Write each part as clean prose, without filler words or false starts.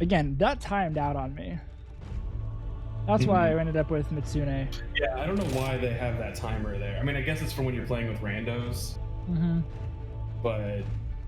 Again, that timed out on me. That's why I ended up with Mitsune. Yeah, I don't know why they have that timer there. I mean, I guess it's for when you're playing with randos, but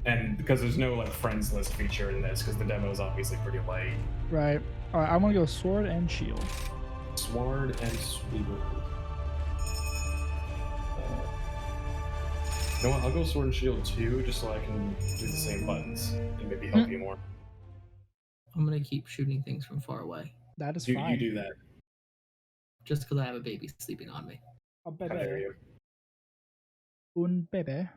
and because there's no like friends list feature in this, because the demo is obviously pretty light. Right. All right. I'm gonna go sword and shield. Sword and sweeper. You know what? I'll go sword and shield too, just so I can do the same buttons and maybe help you more. I'm gonna keep shooting things from far away. That is You fine. do that. Just because I have a baby sleeping on me. A How dare bebe. you? Un bebe.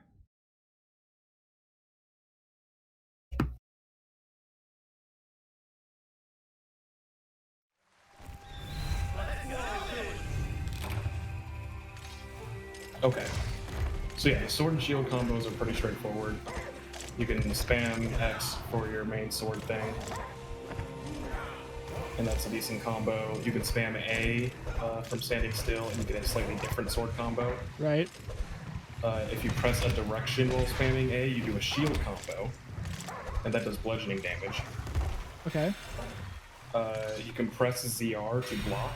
Okay. So yeah, the sword and shield combos are pretty straightforward. You can spam X for your main sword thing, and that's a decent combo. You can spam A from standing still, and you get a slightly different sword combo. Right. If you press a direction while spamming A, you do a shield combo, and that does bludgeoning damage. Okay. You can press ZR to block,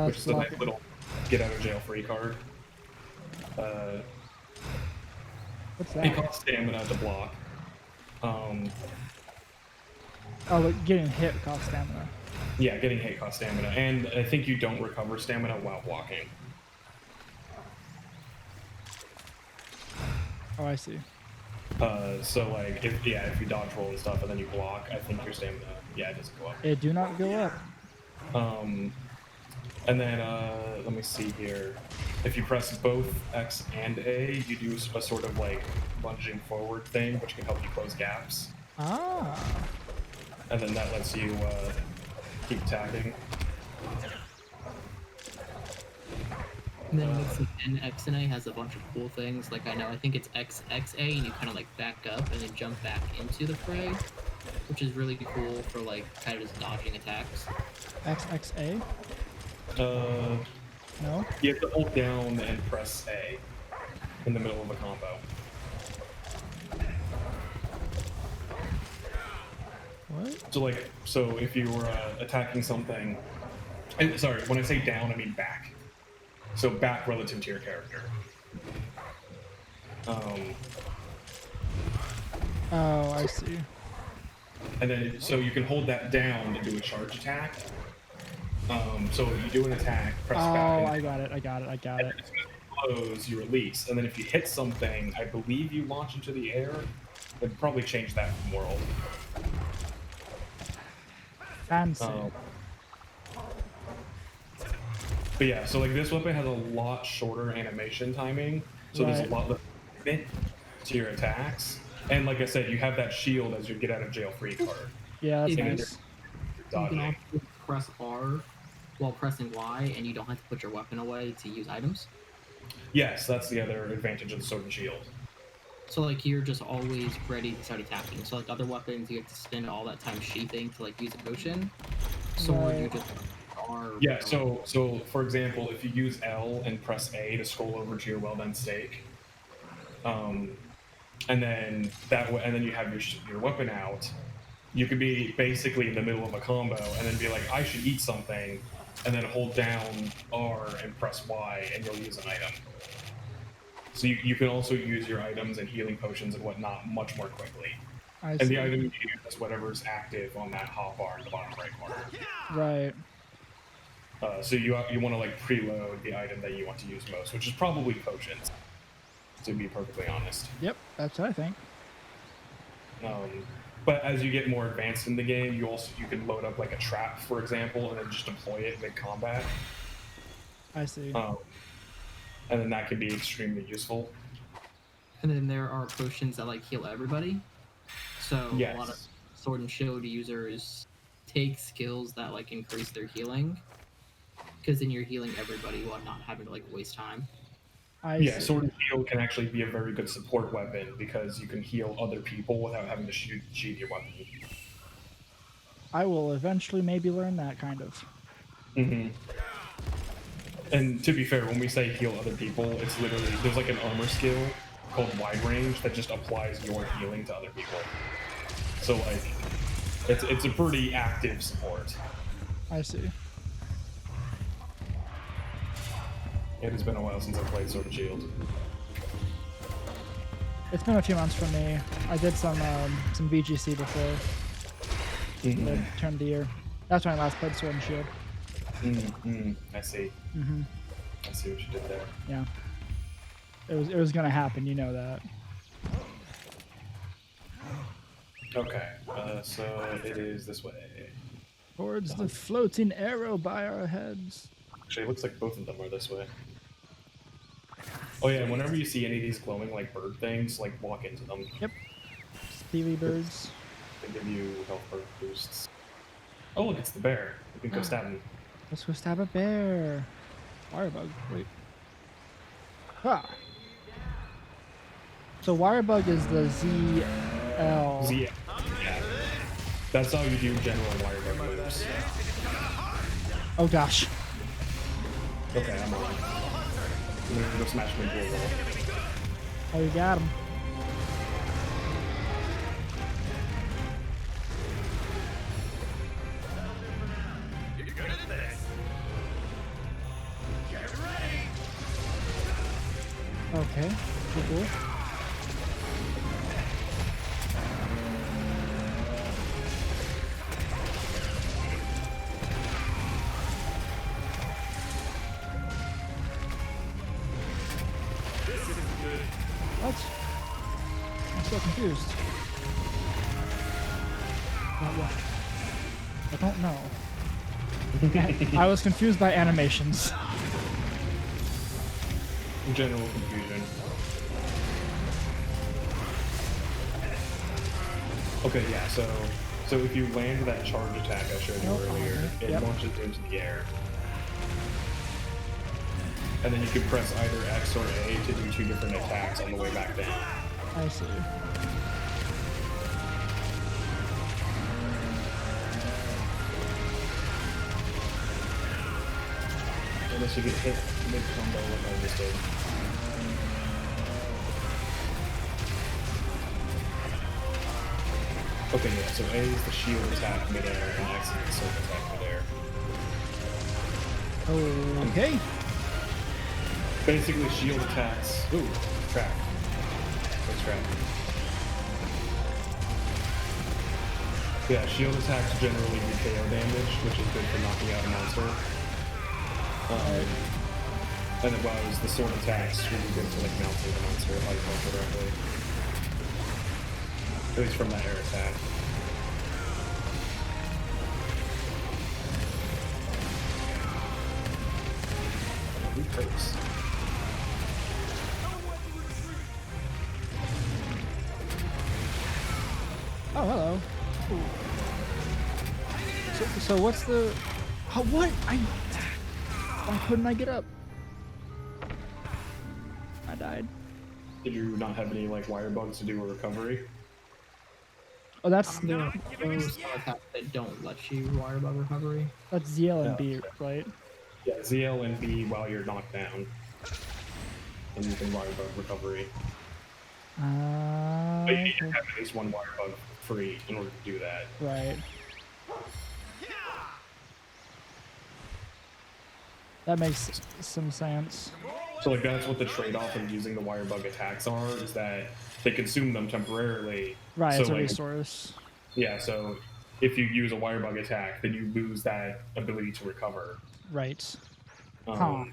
which is a block nice it. little get out of jail free card. What's It that? costs stamina to block. Oh, but getting hit costs stamina. Yeah, getting hit costs stamina, and I think you don't recover stamina while blocking. Oh, I see. So like, if you dodge roll and stuff, and then you block, I think your stamina, it doesn't go up. It do not go up. And then let me see here. If you press both X and A, you do a sort of like lunging forward thing, which can help you close gaps. Ah. And then that lets you keep tagging. And then mixing in X and A has a bunch of cool things. Like I think it's XXA, and you kind of like back up and then jump back into the fray, which is really cool for like kind of just dodging attacks. XXA? No? You have to hold down and press A in the middle of a combo. What? So if you were attacking something, and, sorry, when I say down, I mean back. So back relative to your character. Oh, I see. And then, so you can hold that down to do a charge attack. So if you do an attack, press back. Oh, I got it. And then as soon as it blows, you release. And then if you hit something, I believe you launch into the air. They'd probably change that from World. Fancy. But yeah, so like this weapon has a lot shorter animation timing, so there's a lot less movement to your attacks. And like I said, you have that shield as your get out of jail free card. Yeah, that's You nice. can also press R while pressing Y, and you don't have to put your weapon away to use items. Yes, that's the other advantage of the sword and shield. So like you're just always ready to start attacking. So like other weapons, you have to spend all that time sheathing to like use a potion. Sword, you just are. Yeah. So for example, if you use L and press A to scroll over to your well done steak, and then you have your weapon out, you could be basically in the middle of a combo and then be like, I should eat something, and then hold down R and press Y, and you'll use an item. So you can also use your items and healing potions and whatnot much more quickly. And the item you use is whatever's active on that hotbar in the bottom right corner. Right. So you want to like preload the item that you want to use most, which is probably potions, to be perfectly honest. Yep, that's what I think. But as you get more advanced in the game, you can load up like a trap, for example, and then just deploy it mid-combat. I see. And then that can be extremely useful. And then there are potions that like heal everybody. So yes. A lot of sword and shield users take skills that like increase their healing, because then you're healing everybody while not having to like waste time. I see. Sword and shield can actually be a very good support weapon because you can heal other people without having to sheath your weapon. I will eventually maybe learn that kind of. Mm-hmm. And to be fair, when we say heal other people, it's literally, there's like an armor skill called wide range that just applies your healing to other people. So like, It's a pretty active support. I see. It has been a while since I played Sword and Shield. It's been a few months for me. I did some VGC before the turn of the year. That's when I last played Sword and Shield. I see. Mm-hmm. I see what you did there. Yeah. It was gonna happen, you know that. Okay, so it is this way. Towards the floating arrow by our heads. Actually, it looks like both of them are this way. Oh yeah, whenever you see any of these glowing like bird things, like walk into them. Yep. Steely birds. They give you health boosts. Oh look, it's the bear. You can go stab him. Let's go stab a bear. Wirebug. Wait. Ah. So Wirebug is the ZL. Yeah. That's how you do general Wirebug moves. Oh gosh. Okay, I'm on. I'm gonna go smash him into a wall. Oh, you got him. Okay, cool. What? I'm so confused. What? I don't know. I was confused by animations. General confusion. Okay, yeah, so if you land that charge attack I showed you earlier, it launches you into the air. And then you can press either X or A to do 2 different attacks on the way back down. I see. Unless you get hit mid-combo like I just did. Okay, yeah, so A is the shield attack midair, and X is the sword attack midair. Okay. Basically, shield attacks. Ooh, trap. What's trap? Yeah, shield attacks generally do KO damage, which is good for knocking out a monster. And it was the sword attacks really good for like mounting the monster if I recall correctly. At least from that air attack. Who takes? Oh, hello. Ooh. So what's the... Oh, what? Why couldn't I get up? I died. Did you not have any like wire bugs to do a recovery? Oh, that's Those attacks that don't let you wirebug recovery. that's ZL and B, right? Yeah, ZL and B while you're knocked down. And you can wire bug recovery. But you need to have at least one wire bug free in order to do that. Right. That makes some sense. So like that's what the trade-off of using the wire bug attacks are, is that they consume them temporarily. Right, so it's a like, resource. Yeah, so if you use a wire bug attack, then you lose that ability to recover. Right. Because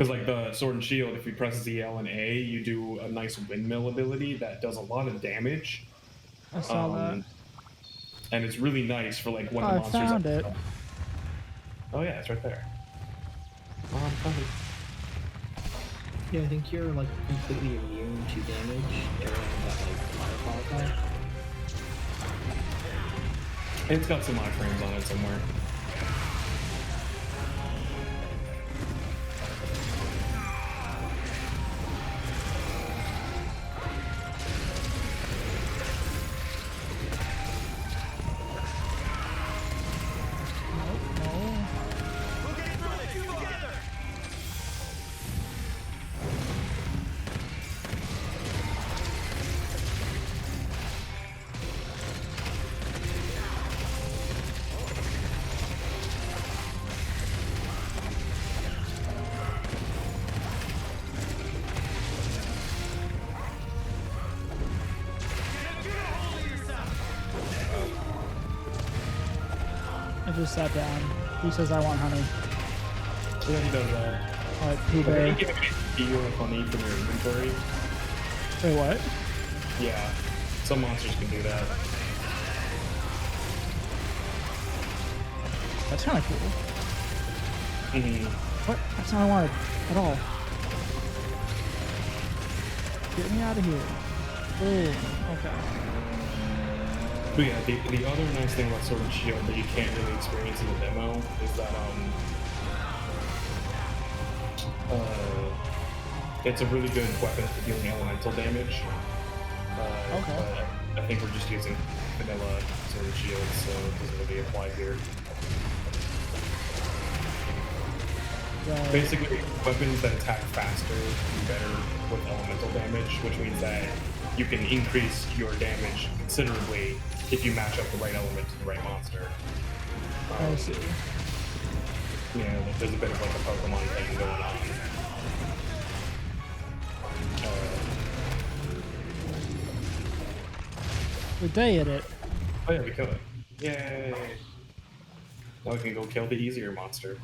like the sword and shield, if you press ZL and A, you do a nice windmill ability that does a lot of damage. I saw that. And it's really nice for like when the I monsters. found it. Oh yeah, it's right there. Yeah, I think you're like completely immune to damage during that like waterfall attack. It's got some iframes on it somewhere. just sat down. He says I want honey. Yeah, he does that. Alright, Pooh But Bear. then you can steal honey from your inventory. Wait, what? Yeah, some monsters can do that. That's kind of cool. What? That's not what I wanted at all. Get me out of here. Boom. Okay. But yeah, the other nice thing about Sword and Shield that you can't really experience in the demo is that it's a really good weapon for dealing elemental damage. Okay. But I think we're just using vanilla Sword and Shield, so it doesn't really apply here. Right. Basically, weapons that attack faster do better with elemental damage, which means that you can increase your damage considerably if you match up the right element to the right monster. I see. You know, there's a bit of like a Pokemon thing going on. We did it. Oh yeah, we killed it. Yay! Now we can go kill the easier monster.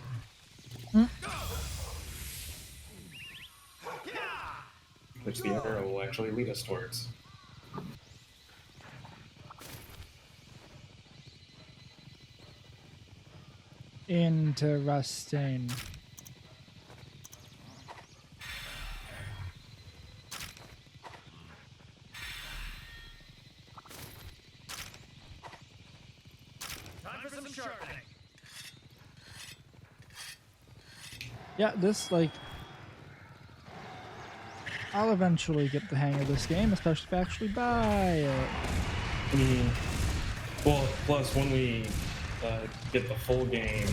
Which the arrow will actually lead us towards. Interesting. Yeah, this, like... I'll eventually get the hang of this game, especially if I actually buy it. Well, plus when we get the full game,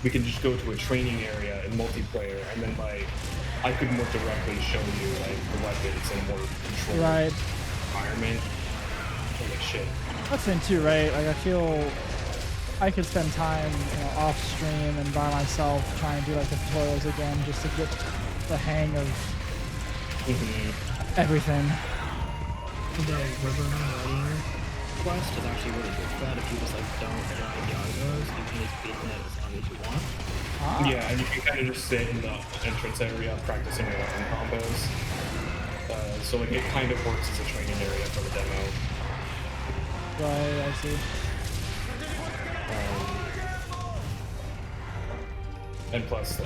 we can just go to a training area in multiplayer, and then like I could more directly show you like the weapons in a more controlled environment. Holy shit! That's the thing too, right? Like I feel I could spend time, off stream and by myself trying to do like the tutorials again just to get the hang of everything. The Riverman Riding quest is actually really good for that. If you just like don't drive the Argos, you can just beat it as long as you want. Yeah, and you can kind of just sit in the entrance area practicing your weapon combos. So like it kind of works as a training area for the demo. Right, I see. And plus,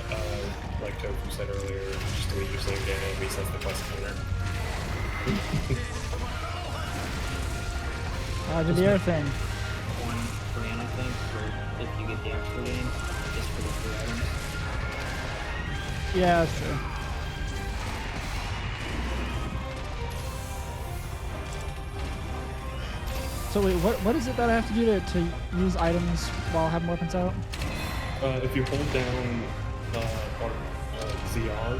like Tofu said earlier, just delete your save data and resets the quest counter. I did the other thing. $1 grand, I think, for if you get the actual game, just for the 3 items. Yeah, that's true. So wait, what is it that I have to do to use items while having weapons out? If you hold down ZR,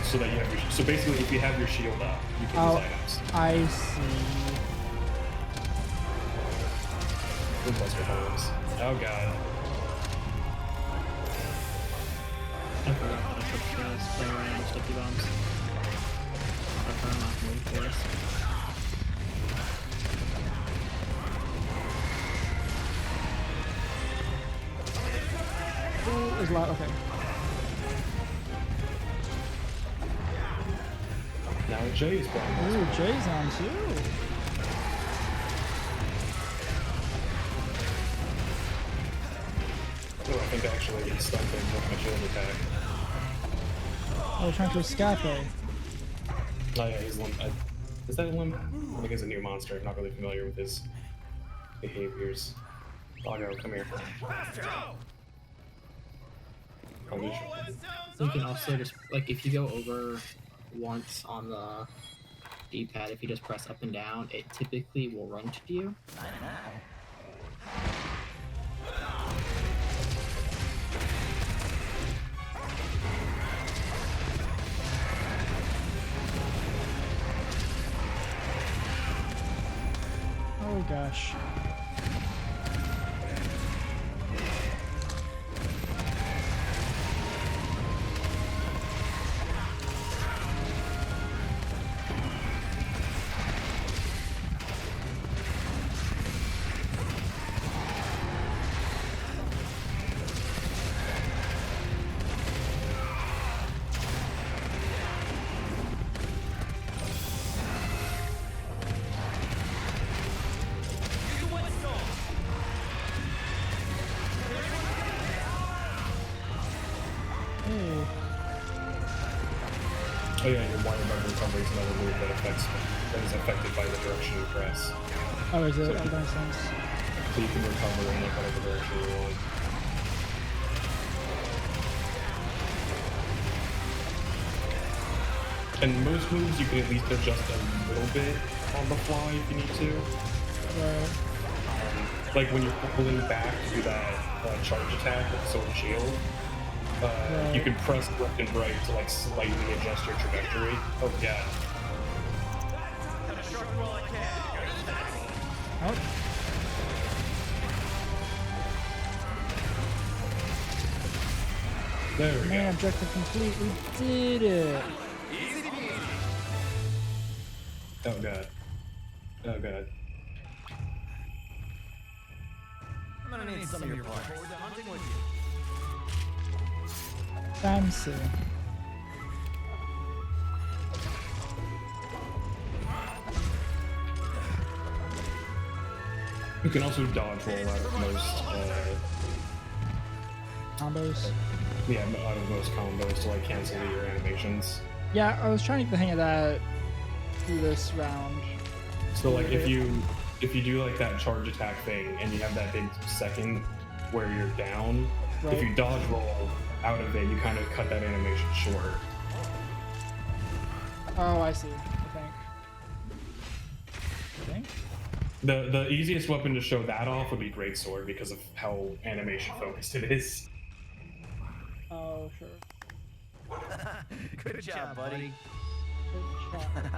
so that you have your so basically if you have your shield up, you can use items. I see. Buster bombs. Oh god. I forgot how to put those play around with sticky bombs. I'll turn off move for us. Oh, it's loud. Okay. Now Jay's playing. Ooh, Jay's on too. Oh, I think actually he stunned him with my shield attack. Oh, trying to escape. Oh yeah, he's limp. Is that a limp? I think he's a new monster. I'm not really familiar with his behaviors. Doggo, come here. You can also just, like, if you go over once on the D-pad, if you just press up and down, it typically will run to you. Oh gosh. Firebug recovery is another move that is affected by the direction you press. Oh, is it? So, That makes sense. so you can recover in like whatever direction you want. And most moves you can at least adjust a little bit on the fly if you need to. Right. Like when you're pulling back to do that charge attack with the sword and shield, you can press left and right to like slightly adjust your trajectory. Oh yeah. Oh. There we Man, go. objective complete. We did it. Oh god. Oh god. I'm gonna need some of your parts. Fancy. You can also dodge roll out of most Combos. out of most combos to like cancel your animations. Yeah, I was trying to get the hang of that through this round. So like if you do like that charge attack thing and you have that big second where you're down, Right. if you dodge roll out of it, you kind of cut that animation short. Oh, I see. I think. The easiest weapon to show that off would be Greatsword because of how animation focused it is. Oh, sure. Good job, buddy. Good job.